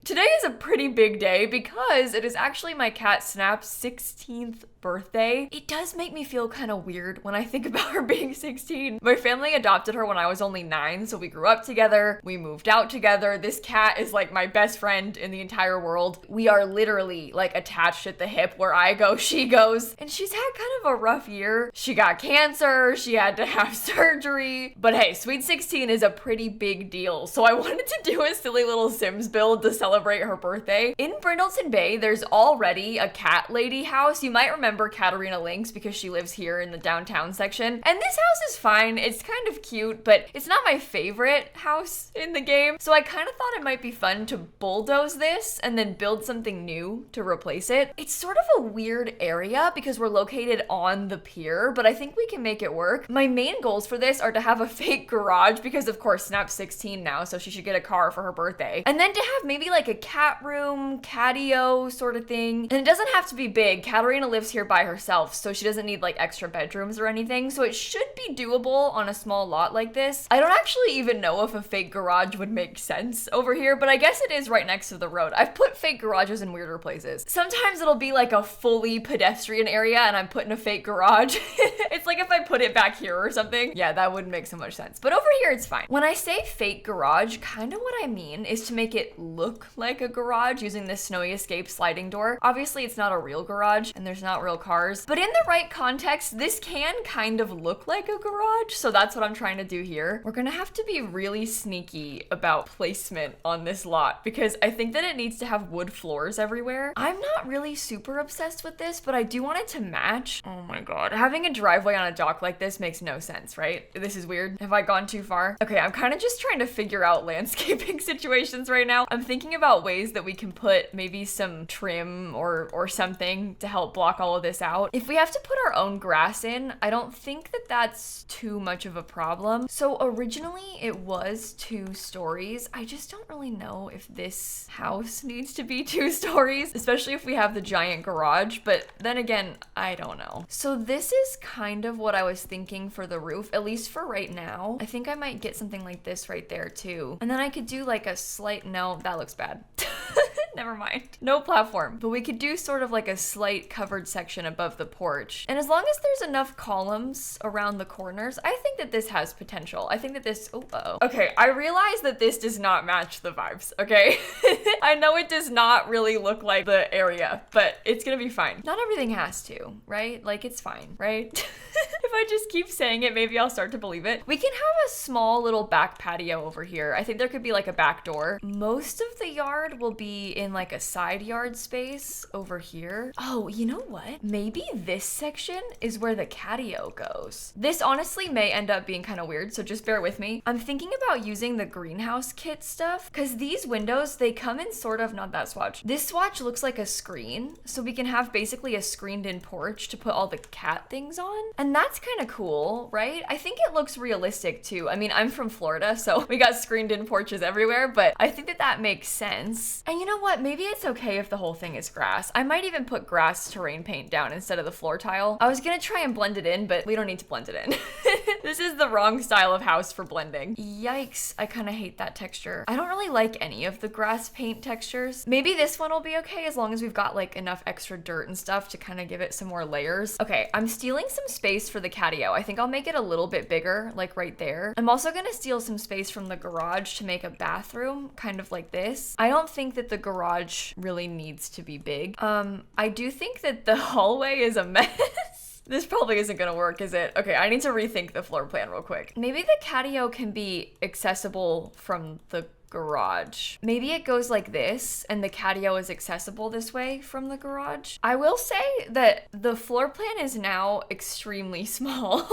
Today is a pretty big day because it is actually my cat Snap's 16th birthday. It does make me feel kind of weird when I think about her being 16. My family adopted her when I was only 9, so we grew up together, we moved out together. This cat is like my best friend in the entire world. We are literally like attached at the hip. Where I go, she goes. And she's had kind of a rough year. She got cancer, she had to have surgery. But hey, Sweet 16 is a pretty big deal. So I wanted to do a silly little Sims build to celebrate her birthday. In Brindleton Bay, there's already a cat lady house. You might remember Katarina Lynx because she lives here in the downtown section. And this house is fine. It's kind of cute, but it's not my favorite house in the game. So I kind of thought it might be fun to bulldoze this and then build something new to replace it. It's sort of a weird area because we're located on the pier, but I think we can make it work. My main goals for this are to have a fake garage because of course Snap's 16 now, so she should get a car for her birthday. And then to have maybe like a cat room, catio sort of thing. And it doesn't have to be big. Katarina lives here by herself, so she doesn't need like extra bedrooms or anything, so it should be doable on a small lot like this. I don't actually even know if a fake garage would make sense over here, but I guess it is right next to the road. I've put fake garages in weirder places. Sometimes it'll be like a fully pedestrian area and I'm putting a fake garage. It's like if I put it back here or something. Yeah, that wouldn't make so much sense. But over here it's fine. When I say fake garage, kind of what I mean is to make it look like a garage using this Snowy Escape sliding door. Obviously it's not a real garage and there's not real cars, but in the right context, this can kind of look like a garage. So that's what I'm trying to do here. We're gonna have to be really sneaky about placement on this lot because I think that it needs to have wood floors everywhere. I'm not really super obsessed with this, but I do want it to match. Oh my God. Having a driveway on a dock like this makes no sense, right? This is weird. Have I gone too far? Okay, I'm kind of just trying to figure out landscaping situations right now. I'm thinking about ways that we can put maybe some trim or something to help block all of this out. If we have to put our own grass in, I don't think that that's too much of a problem. So originally it was 2 stories. I just don't really know if this house needs to be 2 stories, especially if we have the giant garage, but then again, I don't know. So this is kind of what I was thinking for the roof, at least for right now. I think I might get something like this right there too. And then I could do like a slight, no, that looks bad. Never mind. No platform. But we could do sort of like a slight covered section above the porch. And as long as there's enough columns around the corners, I think that this has potential. I think that this, Okay, I realize that this does not match the vibes, okay? I know it does not really look like the area, but it's gonna be fine. Not everything has to, right? Like it's fine, right? If I just keep saying it, maybe I'll start to believe it. We can have a small little back patio over here. I think there could be like a back door. Most of the yard will be in like a side yard space over here. Oh, you know what? Maybe this section is where the catio goes. This honestly may end up being kind of weird, so just bear with me. I'm thinking about using the greenhouse kit stuff because these windows, they come in sort of, not that swatch. This swatch looks like a screen, so we can have basically a screened in porch to put all the cat things on. And that's kind of cool, right? I think it looks realistic too. I mean, I'm from Florida, so we got screened in porches everywhere, but I think that that makes sense. And you know what? Maybe it's okay if the whole thing is grass. I might even put grass terrain paint down instead of the floor tile. I was gonna try and blend it in, but we don't need to blend it in. This is the wrong style of house for blending. Yikes, I kind of hate that texture. I don't really like any of the grass paint textures. Maybe this one will be okay as long as we've got like enough extra dirt and stuff to kind of give it some more layers. Okay, I'm stealing some space for the catio. I think I'll make it a little bit bigger, like right there. I'm also gonna steal some space from the garage to make a bathroom, kind of like this. I don't think that the garage really needs to be big. I do think that the hallway is a mess. This probably isn't gonna work, is it? Okay, I need to rethink the floor plan real quick. Maybe the catio can be accessible from the garage. Maybe it goes like this and the catio is accessible this way from the garage. I will say that the floor plan is now extremely small.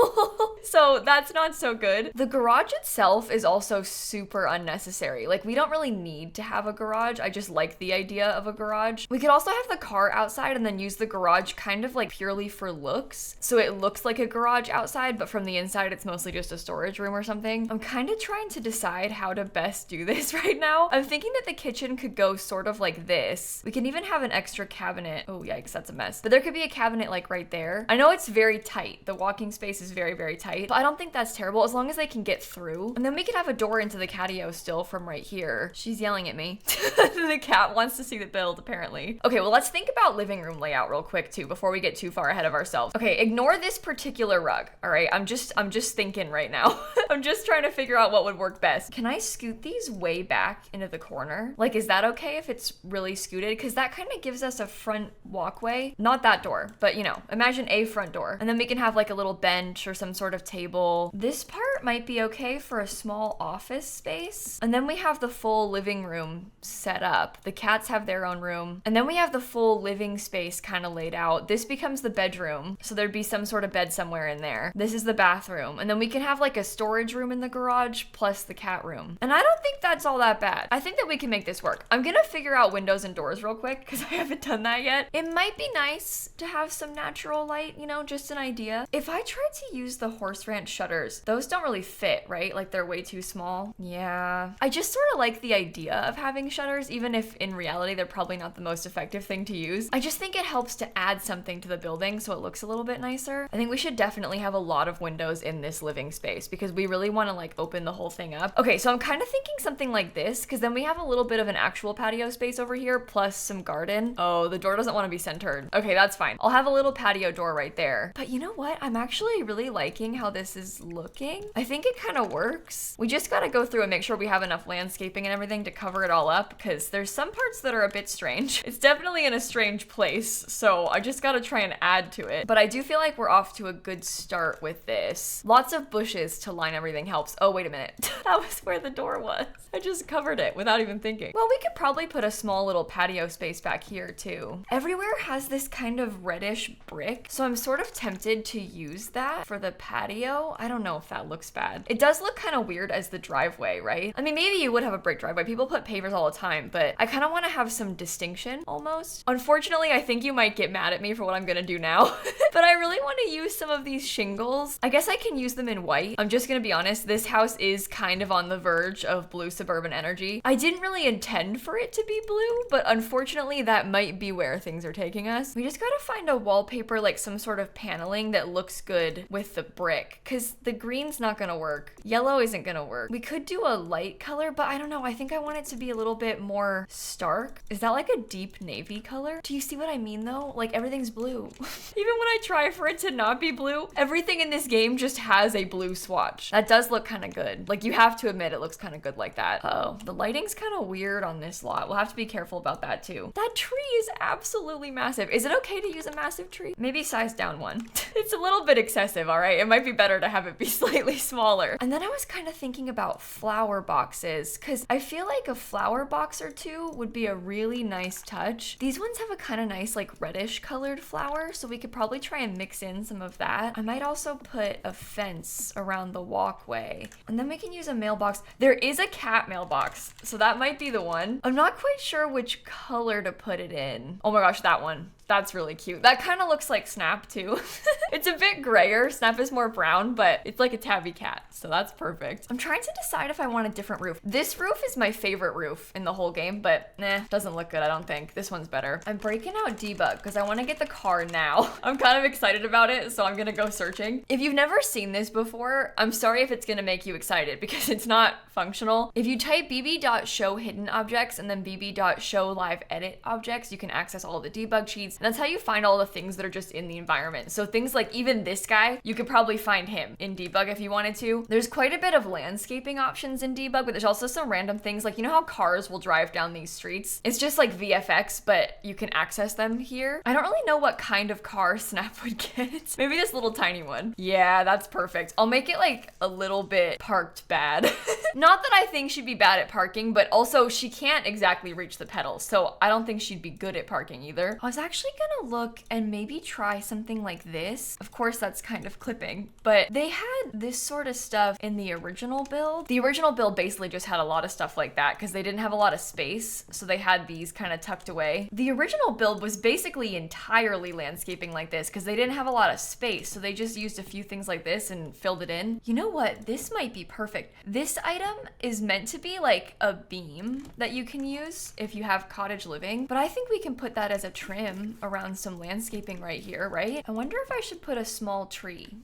So that's not so good. The garage itself is also super unnecessary. Like we don't really need to have a garage. I just like the idea of a garage. We could also have the car outside and then use the garage kind of like purely for looks. So it looks like a garage outside, but from the inside it's mostly just a storage room or something. I'm kind of trying to decide how to best do this this right now. I'm thinking that the kitchen could go sort of like this. We can even have an extra cabinet. Oh yikes, that's a mess. But there could be a cabinet like right there. I know it's very tight. The walking space is very, very tight, but I don't think that's terrible as long as they can get through. And then we could have a door into the catio still from right here. She's yelling at me. The cat wants to see the build apparently. Okay, well let's think about living room layout real quick too before we get too far ahead of ourselves. Okay, ignore this particular rug. All right, I'm just thinking right now. I'm just trying to figure out what would work best. Can I scoot these way back into the corner? Like, is that okay if it's really scooted? Because that kind of gives us a front walkway. Not that door, but you know, imagine a front door. And then we can have like a little bench or some sort of table. This part might be okay for a small office space. And then we have the full living room set up. The cats have their own room. And then we have the full living space kind of laid out. This becomes the bedroom. So there'd be some sort of bed somewhere in there. This is the bathroom. And then we can have like a storage room in the garage plus the cat room. And I don't think that's all that bad. I think that we can make this work. I'm gonna figure out windows and doors real quick because I haven't done that yet. It might be nice to have some natural light, you know, just an idea. If I tried to use the horse ranch shutters, those don't really fit, right? Like they're way too small. Yeah. I just sort of like the idea of having shutters, even if in reality they're probably not the most effective thing to use. I just think it helps to add something to the building so it looks a little bit nicer. I think we should definitely have a lot of windows in this living space because we really want to like open the whole thing up. Okay, so I'm kind of thinking something like this because then we have a little bit of an actual patio space over here plus some garden. Oh, the door doesn't want to be centered. Okay, that's fine. I'll have a little patio door right there. But you know what? I'm actually really liking how this is looking. I think it kind of works. We just got to go through and make sure we have enough landscaping and everything to cover it all up because there's some parts that are a bit strange. It's definitely in a strange place, so I just got to try and add to it. But I do feel like we're off to a good start with this. Lots of bushes to line everything helps. Oh, wait a minute. That was where the door was. I just covered it without even thinking. Well, we could probably put a small little patio space back here too. Everywhere has this kind of reddish brick, so I'm sort of tempted to use that for the patio. I don't know if that looks bad. It does look kind of weird as the driveway, right? I mean, maybe you would have a brick driveway. People put pavers all the time, but I kind of want to have some distinction almost. Unfortunately, I think you might get mad at me for what I'm gonna do now, but I really want to use some of these shingles. I guess I can use them in white. I'm just gonna be honest, this house is kind of on the verge of blue suburban energy. I didn't really intend for it to be blue, but unfortunately that might be where things are taking us. We just gotta find a wallpaper, like some sort of paneling that looks good with the brick, because the green's not gonna work. Yellow isn't gonna work. We could do a light color, but I don't know. I think I want it to be a little bit more stark. Is that like a deep navy color? Do you see what I mean though? Like everything's blue. Even when I try for it to not be blue, everything in this game just has a blue swatch. That does look kind of good. Like you have to admit it looks kind of good like that. Oh, the lighting's kind of weird on this lot. We'll have to be careful about that too. That tree is absolutely massive. Is it okay to use a massive tree? Maybe size down one. It's a little bit excessive, all right? It might be better to have it be slightly smaller. And then I was kind of thinking about flower boxes because I feel like a flower box or two would be a really nice touch. These ones have a kind of nice like reddish colored flower, so we could probably try and mix in some of that. I might also put a fence around the walkway, and then we can use a mailbox. There is a cat mailbox, so that might be the one. I'm not quite sure which color to put it in. Oh my gosh, that one. That's really cute. That kind of looks like Snap too. It's a bit grayer. Snap is more brown, but it's like a tabby cat, so that's perfect. I'm trying to decide if I want a different roof. This roof is my favorite roof in the whole game, but nah, doesn't look good, I don't think. This one's better. I'm breaking out debug because I want to get the car now. I'm kind of excited about it, so I'm gonna go searching. If you've never seen this before, I'm sorry if it's gonna make you excited because it's not functional. If you type bb.show hidden objects and then bb.show live edit objects, you can access all of the debug sheets. And that's how you find all the things that are just in the environment. So things like even this guy, you could probably find him in debug if you wanted to. There's quite a bit of landscaping options in debug, but there's also some random things like, you know how cars will drive down these streets? It's just like VFX, but you can access them here. I don't really know what kind of car Snap would get. Maybe this little tiny one. Yeah, that's perfect. I'll make it like a little bit parked bad. Not that I think she'd be bad at parking, but also she can't exactly reach the pedals, so I don't think she'd be good at parking either. I was actually actually gonna look and maybe try something like this. Of course, that's kind of clipping, but they had this sort of stuff in the original build. The original build basically just had a lot of stuff like that because they didn't have a lot of space, so they had these kind of tucked away. The original build was basically entirely landscaping like this because they didn't have a lot of space, so they just used a few things like this and filled it in. You know what? This might be perfect. This item is meant to be like a beam that you can use if you have cottage living, but I think we can put that as a trim around some landscaping right here, right? I wonder if I should put a small tree.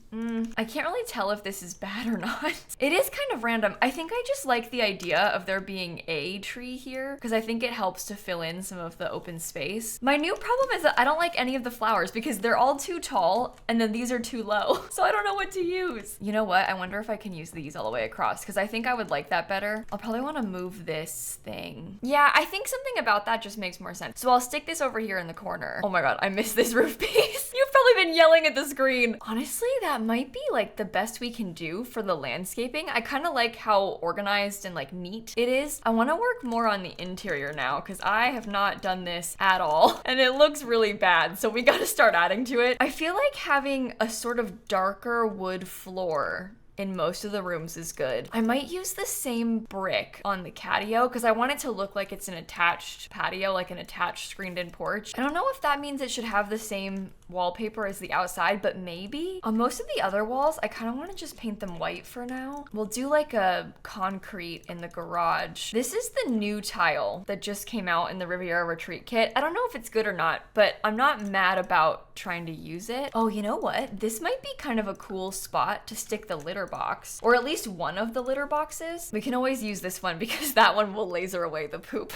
I can't really tell if this is bad or not. It is kind of random. I think I just like the idea of there being a tree here because I think it helps to fill in some of the open space. My new problem is that I don't like any of the flowers because they're all too tall and then these are too low. So I don't know what to use. You know what? I wonder if I can use these all the way across because I think I would like that better. I'll probably want to move this thing. Yeah, I think something about that just makes more sense. So I'll stick this over here in the corner. Oh my God, I missed this roof piece. You've probably been yelling at the screen. Honestly, that might be like the best we can do for the landscaping. I kind of like how organized and like neat it is. I want to work more on the interior now because I have not done this at all and it looks really bad. So we got to start adding to it. I feel like having a sort of darker wood floor in most of the rooms is good. I might use the same brick on the catio because I want it to look like it's an attached patio, like an attached screened-in porch. I don't know if that means it should have the same wallpaper as the outside, but maybe. On most of the other walls, I kind of want to just paint them white for now. We'll do like a concrete in the garage. This is the new tile that just came out in the Riviera Retreat kit. I don't know if it's good or not, but I'm not mad about trying to use it. Oh, you know what? This might be kind of a cool spot to stick the litter box, or at least one of the litter boxes. We can always use this one because that one will laser away the poop.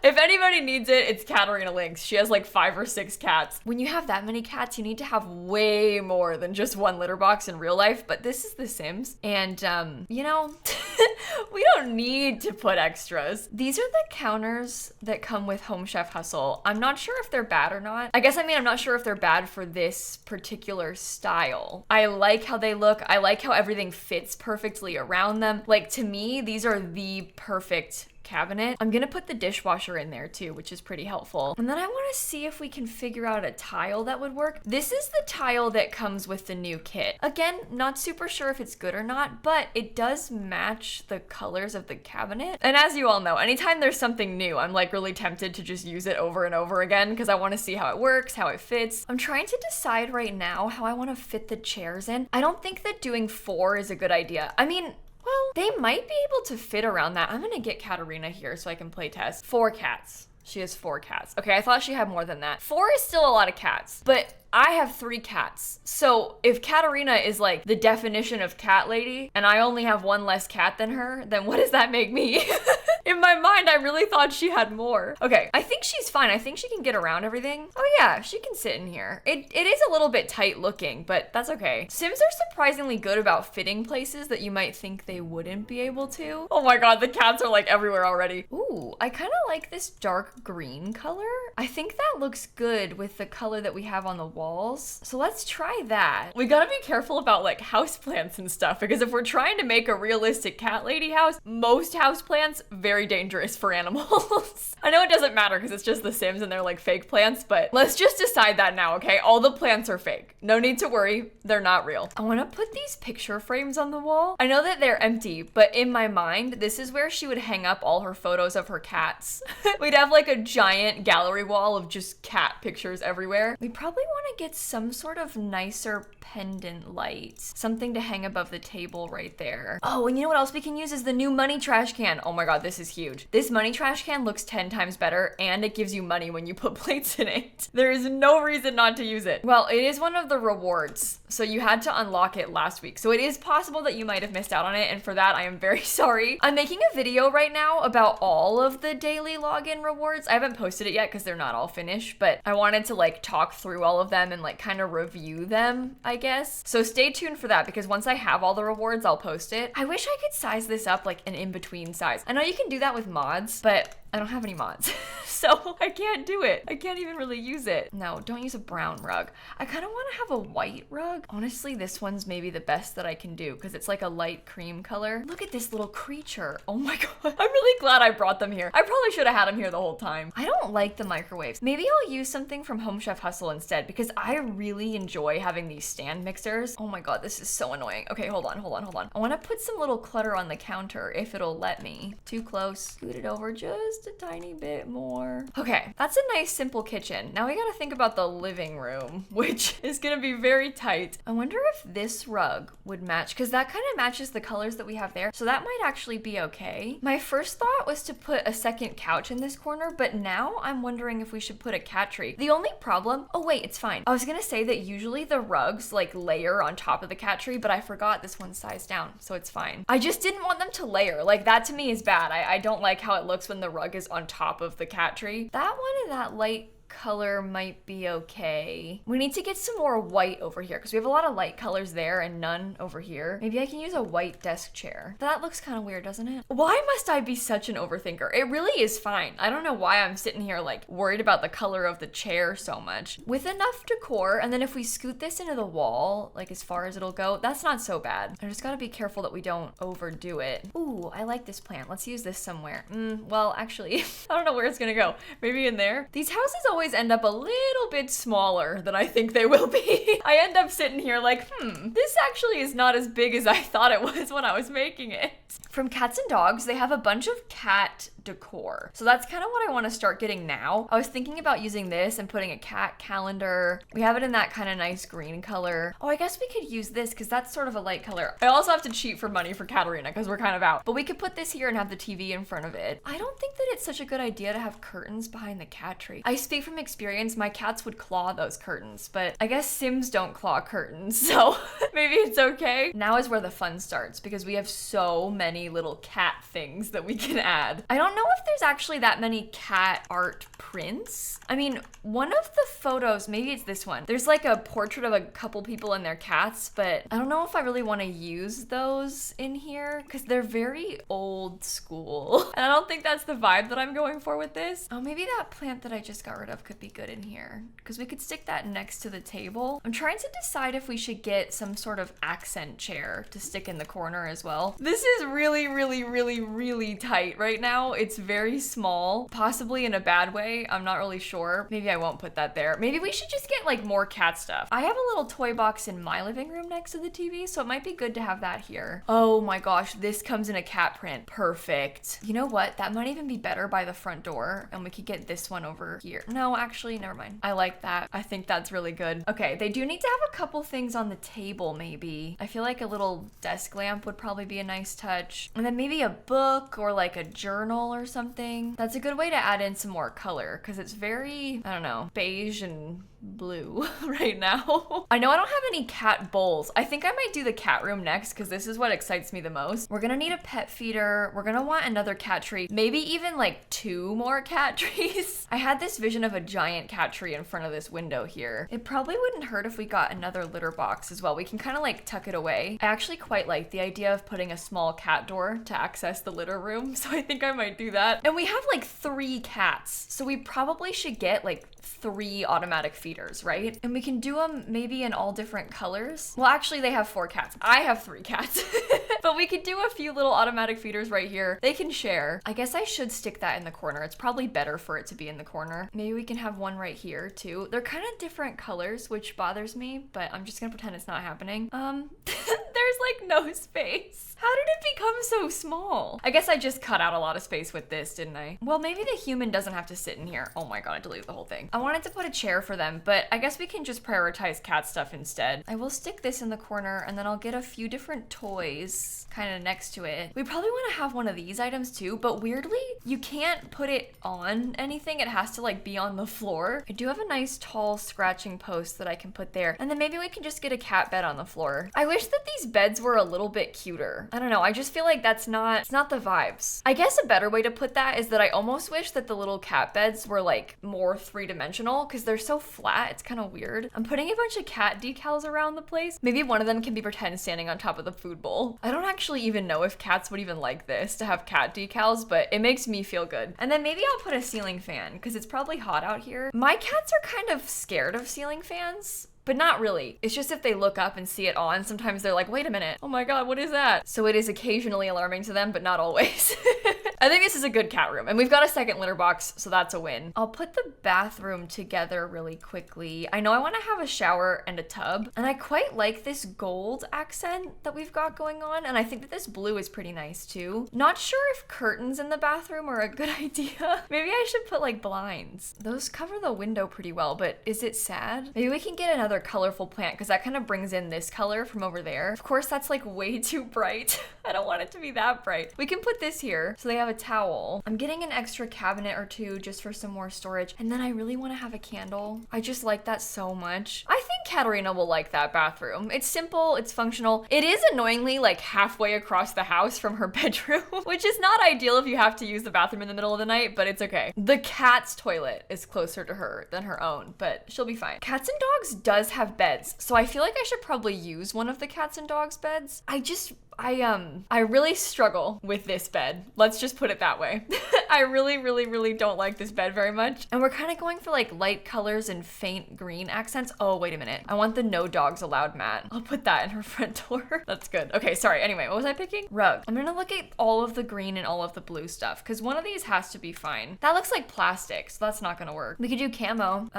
If anybody needs it, it's Katarina Lynx. She has like 5 or 6 cats. When you have that many cats, you need to have way more than just one litter box in real life, but this is The Sims, and you know, we don't need to put extras. These are the counters that come with Home Chef Hustle. I'm not sure if they're bad or not. I'm not sure if they're bad for this particular style. I like how they look. I like how everything fits perfectly around them. Like, to me, these are the perfect cabinet. I'm gonna put the dishwasher in there too, which is pretty helpful. And then I want to see if we can figure out a tile that would work. This is the tile that comes with the new kit. Again, not super sure if it's good or not, but it does match the colors of the cabinet. And as you all know, anytime there's something new, I'm like really tempted to just use it over and over again because I want to see how it works, how it fits. I'm trying to decide right now how I want to fit the chairs in. I don't think that doing 4 is a good idea. I mean, well, they might be able to fit around that. I'm gonna get Katarina here so I can play test. 4 cats. She has 4 cats. Okay, I thought she had more than that. 4 is still a lot of cats, but I have 3 cats. So if Katarina is like the definition of cat lady and I only have 1 less cat than her, then what does that make me? In my mind, I really thought she had more. Okay, I think she's fine. I think she can get around everything. Oh yeah, she can sit in here. It is a little bit tight looking, but that's okay. Sims are surprisingly good about fitting places that you might think they wouldn't be able to. Oh my God, the cats are like everywhere already. Ooh, I kind of like this dark green color. I think that looks good with the color that we have on the walls. So let's try that. We gotta be careful about like houseplants and stuff because if we're trying to make a realistic cat lady house, most houseplants very dangerous for animals. I know it doesn't matter because it's just The Sims and they're like fake plants, but let's just decide that now, okay? All the plants are fake. No need to worry, they're not real. I want to put these picture frames on the wall. I know that they're empty, but in my mind, this is where she would hang up all her photos of her cats. We'd have like a giant gallery wall of just cat pictures everywhere. We probably want to get some sort of nicer pendant light, something to hang above the table right there. Oh, and you know what else we can use is the new money trash can. Oh my God, this is huge. This money trash can looks 10 times better and it gives you money when you put plates in it. There is no reason not to use it. Well, it is one of the rewards, so you had to unlock it last week. So it is possible that you might have missed out on it, and for that, I am very sorry. I'm making a video right now about all of the daily login rewards. I haven't posted it yet because they're not all finished, but I wanted to like talk through all of them and like kind of review them, I guess. So stay tuned for that because once I have all the rewards, I'll post it. I wish I could size this up like an in-between size. I know you can do that with mods, but I don't have any mods. So I can't do it. I can't even really use it. No, don't use a brown rug. I kind of want to have a white rug. Honestly, this one's maybe the best that I can do because it's like a light cream color. Look at this little creature. Oh my God. I'm really glad I brought them here. I probably should have had them here the whole time. I don't like the microwaves. Maybe I'll use something from Home Chef Hustle instead because I really enjoy having these stand mixers. Oh my God, this is so annoying. Okay, hold on. I want to put some little clutter on the counter if it'll let me. Too close. Scoot it over just a tiny bit more. Okay, that's a nice simple kitchen. Now we gotta think about the living room, which is gonna be very tight. I wonder if this rug would match, because that kind of matches the colors that we have there. So that might actually be okay. My first thought was to put a second couch in this corner, but now I'm wondering if we should put a cat tree. The only problem, oh wait, it's fine. I was gonna say that usually the rugs like layer on top of the cat tree, but I forgot this one's sized down, so it's fine. I just didn't want them to layer. Like that to me is bad. I don't like how it looks when the rug is on top of the cat tree. That one and that light color might be okay. We need to get some more white over here because we have a lot of light colors there and none over here. Maybe I can use a white desk chair. That looks kind of weird, doesn't it? Why must I be such an overthinker? It really is fine. I don't know why I'm sitting here like worried about the color of the chair so much. With enough decor, and then if we scoot this into the wall, like as far as it'll go, that's not so bad. I just gotta be careful that we don't overdo it. Ooh, I like this plant. Let's use this somewhere. Well, actually, I don't know where it's gonna go. Maybe in there? These houses always end up a little bit smaller than I think they will be. I end up sitting here like, this actually is not as big as I thought it was when I was making it. From Cats and Dogs, they have a bunch of cat decor. So that's kind of what I want to start getting now. I was thinking about using this and putting a cat calendar. We have it in that kind of nice green color. Oh, I guess we could use this because that's sort of a light color. I also have to cheat for money for Katarina because we're kind of out. But we could put this here and have the TV in front of it. I don't think that it's such a good idea to have curtains behind the cat tree. I speak from experience, my cats would claw those curtains, but I guess Sims don't claw curtains, so maybe it's okay. Now is where the fun starts because we have so many little cat things that we can add. I don't know if there's actually that many cat art prints. I mean, one of the photos, maybe it's this one. There's like a portrait of a couple people and their cats, but I don't know if I really want to use those in here because they're very old school. And I don't think that's the vibe that I'm going for with this. Oh, maybe that plant that I just got rid of could be good in here because we could stick that next to the table. I'm trying to decide if we should get some sort of accent chair to stick in the corner as well. This is really tight right now. It's very small, possibly in a bad way. I'm not really sure. Maybe I won't put that there. Maybe we should just get like more cat stuff. I have a little toy box in my living room next to the TV, so it might be good to have that here. Oh my gosh, this comes in a cat print. Perfect. You know what? That might even be better by the front door, and we could get this one over here. No, actually, never mind. I like that. I think that's really good. Okay, they do need to have a couple things on the table, maybe. I feel like a little desk lamp would probably be a nice touch. And then maybe a book or like a journal or something. That's a good way to add in some more color because it's very, I don't know, beige and blue right now. I know I don't have any cat bowls. I think I might do the cat room next because this is what excites me the most. We're gonna need a pet feeder. We're gonna want another cat tree. Maybe even like 2 more cat trees. I had this vision of a giant cat tree in front of this window here. It probably wouldn't hurt if we got another litter box as well. We can kind of like tuck it away. I actually quite like the idea of putting a small cat door to access the litter room, so I think I might do that. And we have like 3 cats, so we probably should get like 3 automatic feeders, right? And we can do them maybe in all different colors. Well, actually they have 4 cats. I have 3 cats. But we could do a few little automatic feeders right here. They can share. I guess I should stick that in the corner. It's probably better for it to be in the corner. Maybe we can have one right here too. They're kind of different colors, which bothers me, but I'm just gonna pretend it's not happening. There's like no space. How did it become so small? I guess I just cut out a lot of space with this, didn't I? Well, maybe the human doesn't have to sit in here. Oh my god, I deleted the whole thing. I wanted to put a chair for them, but I guess we can just prioritize cat stuff instead. I will stick this in the corner and then I'll get a few different toys kind of next to it. We probably want to have one of these items too, but weirdly, you can't put it on anything. It has to like be on the floor. I do have a nice tall scratching post that I can put there. And then maybe we can just get a cat bed on the floor. I wish that these beds were were a little bit cuter. I don't know, I just feel like it's not the vibes. I guess a better way to put that is that I almost wish that the little cat beds were like more three-dimensional because they're so flat, it's kind of weird. I'm putting a bunch of cat decals around the place. Maybe one of them can be pretend standing on top of the food bowl. I don't actually even know if cats would even like this, to have cat decals, but it makes me feel good. And then maybe I'll put a ceiling fan because it's probably hot out here. My cats are kind of scared of ceiling fans. But not really. It's just if they look up and see it on, sometimes they're like, wait a minute, oh my god, what is that? So it is occasionally alarming to them, but not always. I think this is a good cat room, and we've got a second litter box, so that's a win. I'll put the bathroom together really quickly. I know I want to have a shower and a tub, and I quite like this gold accent that we've got going on, and I think that this blue is pretty nice too. Not sure if curtains in the bathroom are a good idea. Maybe I should put like blinds. Those cover the window pretty well, but is it sad? Maybe we can get another colorful plant because that kind of brings in this color from over there. Of course, that's like way too bright. I don't want it to be that bright. We can put this here so they have a towel. I'm getting an extra cabinet or two just for some more storage. And then I really want to have a candle. I just like that so much. I think Katarina will like that bathroom. It's simple, it's functional. It is annoyingly like halfway across the house from her bedroom, which is not ideal if you have to use the bathroom in the middle of the night, but it's okay. The cat's toilet is closer to her than her own, but she'll be fine. Cats and dogs does have beds, so I feel like I should probably use one of the cats and dogs beds. I really struggle with this bed. Let's just put it that way. I really don't like this bed very much. And we're kind of going for like light colors and faint green accents. Oh, wait a minute. I want the no dogs allowed mat. I'll put that in her front door. That's good. Okay, sorry. Anyway, what was I picking? Rug. I'm gonna look at all of the green and all of the blue stuff because one of these has to be fine. That looks like plastic, so that's not gonna work. We could do camo.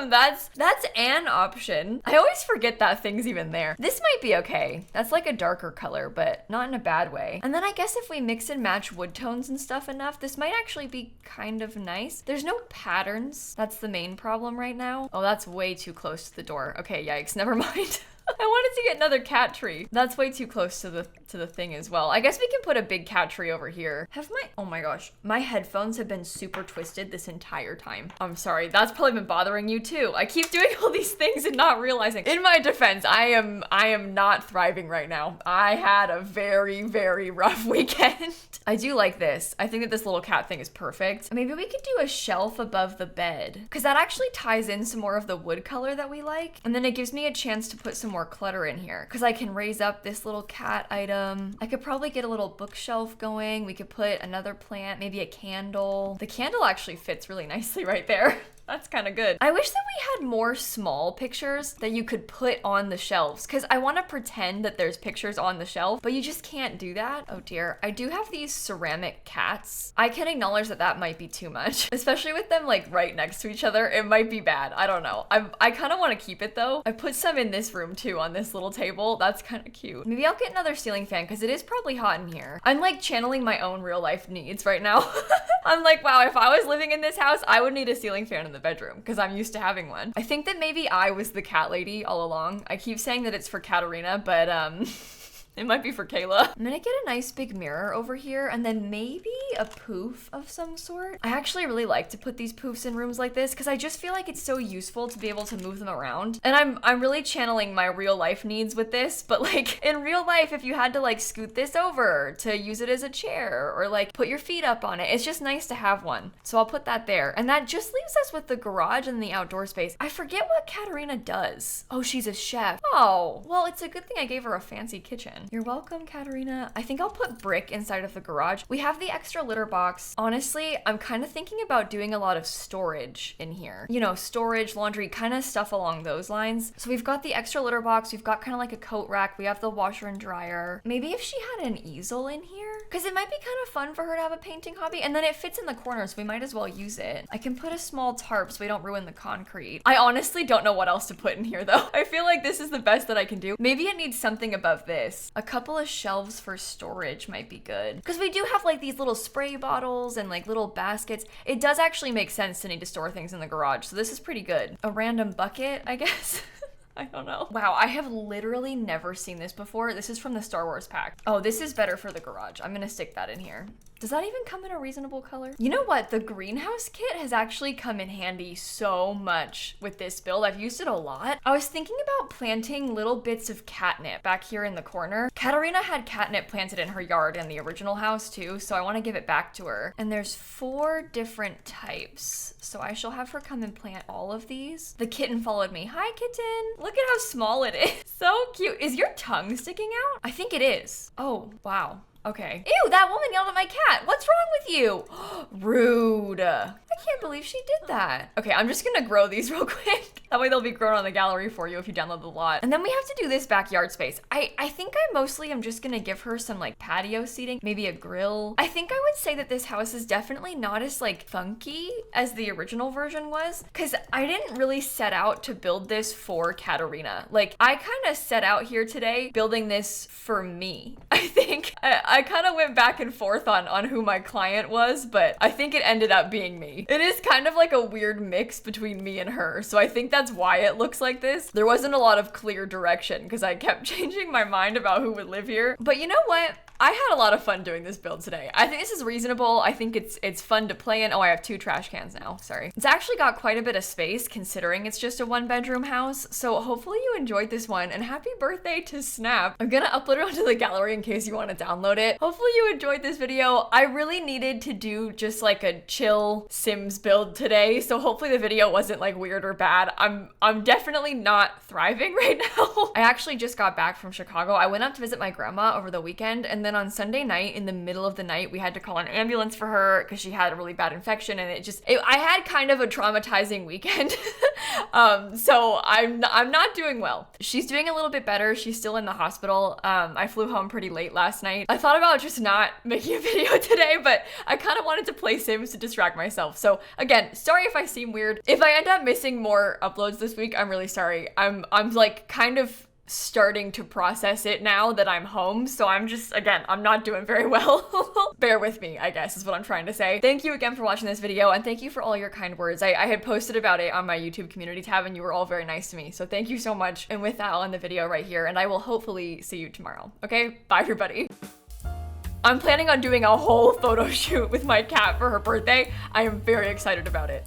That's an option. I always forget that thing's even there. This might be okay. That's like a darker color, but not in a bad way. And then I guess if we mix and match wood tones and stuff enough, this might actually be kind of nice. There's no patterns. That's the main problem right now. Oh, that's way too close to the door. Okay, yikes, never mind. I wanted to get another cat tree. That's way too close to the thing as well. I guess we can put a big cat tree over here. Oh my gosh, my headphones have been super twisted this entire time. I'm sorry, that's probably been bothering you too. I keep doing all these things and not realizing. In my defense, I am not thriving right now. I had a very rough weekend. I do like this. I think that this little cat thing is perfect. Maybe we could do a shelf above the bed because that actually ties in some more of the wood color that we like. And then it gives me a chance to put some more clutter in here because I can raise up this little cat item. I could probably get a little bookshelf going. We could put another plant, maybe a candle. The candle actually fits really nicely right there. That's kind of good. I wish that we had more small pictures that you could put on the shelves because I want to pretend that there's pictures on the shelf, but you just can't do that. Oh dear. I do have these ceramic cats. I can acknowledge that that might be too much, especially with them like right next to each other. It might be bad. I don't know. I kind of want to keep it though. I put some in this room too on this little table. That's kind of cute. Maybe I'll get another ceiling fan because it is probably hot in here. I'm like channeling my own real life needs right now. I'm like, wow, if I was living in this house, I would need a ceiling fan in the bedroom because I'm used to having one. I think that maybe I was the cat lady all along. I keep saying that it's for Katarina, but it might be for Kayla. I'm gonna get a nice big mirror over here and then maybe a poof of some sort. I actually really like to put these poofs in rooms like this because I just feel like it's so useful to be able to move them around. And I'm really channeling my real life needs with this, but like in real life, if you had to like scoot this over to use it as a chair or like put your feet up on it, it's just nice to have one. So I'll put that there. And that just leaves us with the garage and the outdoor space. I forget what Katarina does. Oh, she's a chef. Oh, well, it's a good thing I gave her a fancy kitchen. You're welcome, Katarina. I think I'll put brick inside of the garage. We have the extra litter box. Honestly, I'm kind of thinking about doing a lot of storage in here. You know, storage, laundry, kind of stuff along those lines. So we've got the extra litter box. We've got kind of like a coat rack. We have the washer and dryer. Maybe if she had an easel in here, because it might be kind of fun for her to have a painting hobby. And then it fits in the corner, so we might as well use it. I can put a small tarp so we don't ruin the concrete. I honestly don't know what else to put in here though. I feel like this is the best that I can do. Maybe it needs something above this. A couple of shelves for storage might be good because we do have like these little spray bottles and like little baskets. It does actually make sense to need to store things in the garage, so this is pretty good. A random bucket, I guess. I don't know. Wow, I have literally never seen this before. This is from the Star Wars pack. Oh, this is better for the garage. I'm gonna stick that in here. Does that even come in a reasonable color? You know what? The greenhouse kit has actually come in handy so much with this build. I've used it a lot. I was thinking about planting little bits of catnip back here in the corner. Katarina had catnip planted in her yard in the original house too, so I want to give it back to her. And there's 4 different types. So I shall have her come and plant all of these. The kitten followed me. Hi, kitten. Look at how small it is. So cute. Is your tongue sticking out? I think it is. Oh, wow. Okay. Ew, that woman yelled at my cat. What's wrong with you? Rude. I can't believe she did that. Okay, I'm just gonna grow these real quick. That way they'll be grown on the gallery for you if you download the lot. And then we have to do this backyard space. I think I mostly am just gonna give her some like patio seating, maybe a grill. I think I would say that this house is definitely not as like funky as the original version was, because I didn't really set out to build this for Katarina. Like, I kind of set out here today building this for me. I think I kind of went back and forth on who my client was, but I think it ended up being me. It is kind of like a weird mix between me and her, so I think that's why it looks like this. There wasn't a lot of clear direction because I kept changing my mind about who would live here. But you know what? I had a lot of fun doing this build today. I think this is reasonable. I think it's fun to play in. Oh, I have 2 trash cans now, sorry. It's actually got quite a bit of space considering it's just a 1-bedroom house. So hopefully you enjoyed this one, and happy birthday to Snap. I'm gonna upload it onto the gallery in case you want to download it. Hopefully you enjoyed this video. I really needed to do just like a chill Sims build today. So hopefully the video wasn't like weird or bad. I'm definitely not thriving right now. I actually just got back from Chicago. I went up to visit my grandma over the weekend, and then on Sunday night, in the middle of the night, we had to call an ambulance for her because she had a really bad infection, and I had kind of a traumatizing weekend. So I'm not doing well. She's doing a little bit better. She's still in the hospital. I flew home pretty late last night. I thought about just not making a video today, but I kind of wanted to play Sims to distract myself. So again, sorry if I seem weird. If I end up missing more uploads this week, I'm really sorry. I'm like kind of starting to process it now that I'm home. So I'm not doing very well. Bear with me, I guess is what I'm trying to say. Thank you again for watching this video, and thank you for all your kind words. I had posted about it on my YouTube community tab, and you were all very nice to me. So thank you so much. And with that, I'll end the video right here, and I will hopefully see you tomorrow. Okay, bye everybody. I'm planning on doing a whole photo shoot with my cat for her birthday. I am very excited about it.